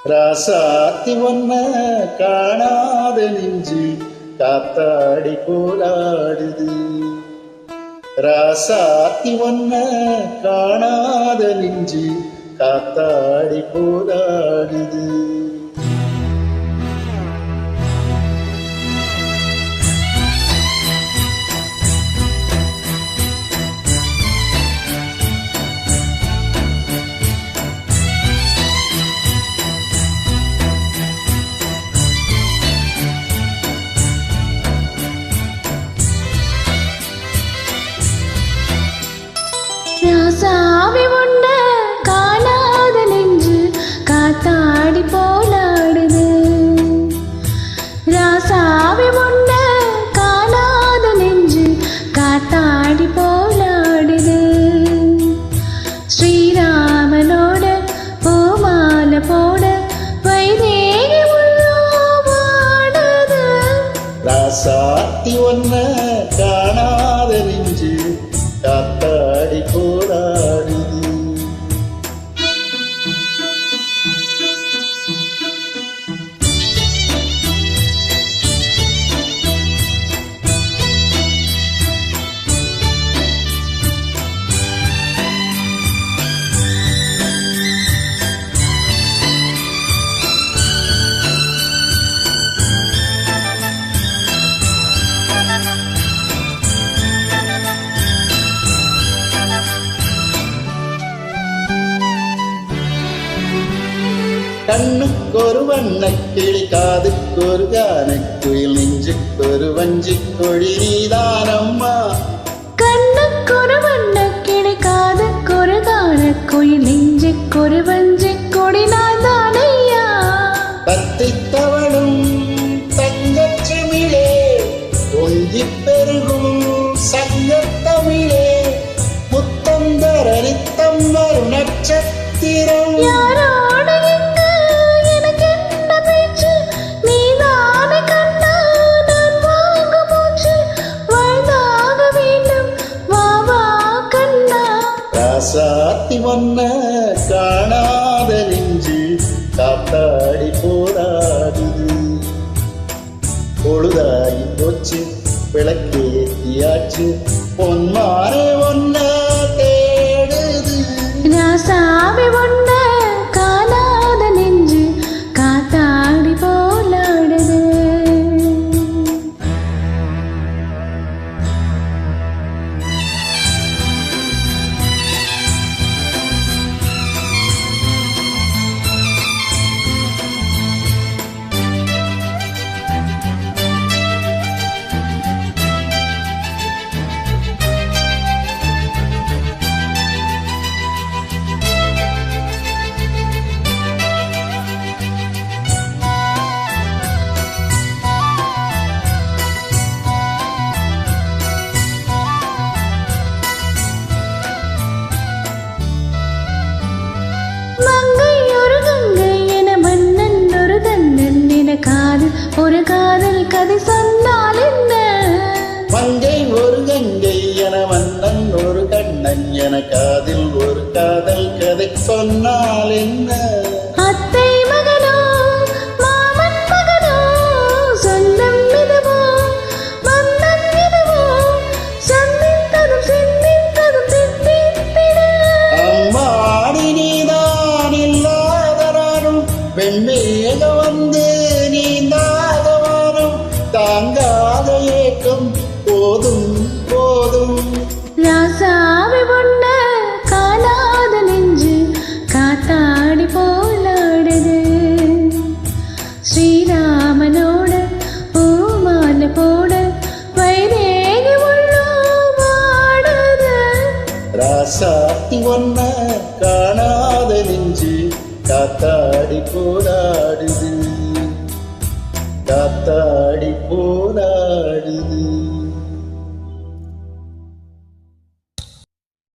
ராசாத்தி ஒன்ன காணாத நெஞ்சு காத்தாடி போலாடுது. ராசாத்தி ஒன்ன காணாத நெஞ்சு காத்தாடி போலாடுது. ராசாவி உண்ட காணாத நெஞ்சு காத்தாடி போலாடுது. ராசாவி உண்ட காணாத நெஞ்சு காத்தாடி போலாடுது. ஸ்ரீராமனோட பூமால போட வைதேகி உள்ளோவாடுது. ராசாத்தி ஒன்ன காணாத நெஞ்சு காத்தாடி போராடுது. கண்ணுக்கொரு வண்ணக்கிளி காதுக்கொரு கானக்குயில் நெஞ்சுக்கொரு வஞ்சிக்கொடி நீதானம்மா. கண்ணுக்கொரு வண்ணக்கிளி காதுக்கொரு கானக்குயில் நெஞ்சுக்கொரு வஞ்சிக்கொடி நான்தானையா. பத்தித் தவழும் தங்கச்சிமிழே பொங்கிப் பெருகும் சங்கத்தமிழே முத்தந்தர நித்தம் வரும் நட்சத்திரம். யாரோடு இங்கு எனக்கு என்ன பேச்சு? நீதானே கண்ணா நான் வாங்கு மூச்சு. வாழ்ந்தாக வேண்டும் வா வா கண்ணா. ராசாத்தி ஒன்ன காணாத நெஞ்சு காத்தாடி போராடுது. பொழுதாகி போச்சு விளக்கேத்தியாச்சு பொன்மானே ஒன்ன தேடுது. ராசாவி உண்ட காணாத நெஞ்சு காத்தாடி போலாடுது. ஒரு காதல் கதை சொன்னால் என்ன? மங்கை ஒரு கங்கை என மன்னன் ஒரு கண்ணன் என காதில் ஒரு காதல் கதை சொன்னால் என்ன? அத்தை மகனோ மாமன் மகனோ சொந்தம் இதுவோ மன்னன் இதுவோ சந்தித்ததும் சிந்தித்ததும் தித்தித்திட. அம்மாடி நீதான் இல்லாத நானும் வெண்மேக வந்து நீந்தாதவானும் தாங்காத ஏக்கம் போதும் போதும். ராசாவி உண்ட காணாத நெஞ்சு காத்தாடி போலாடுது. ஸ்ரீராமனோட பூமால போட வைதேகி உள்ளோவாடுது. ராசாத்தி ஒன்ன காணாத நெஞ்சு காத்தாடி போராடுது. காத்தாடி போராடுது.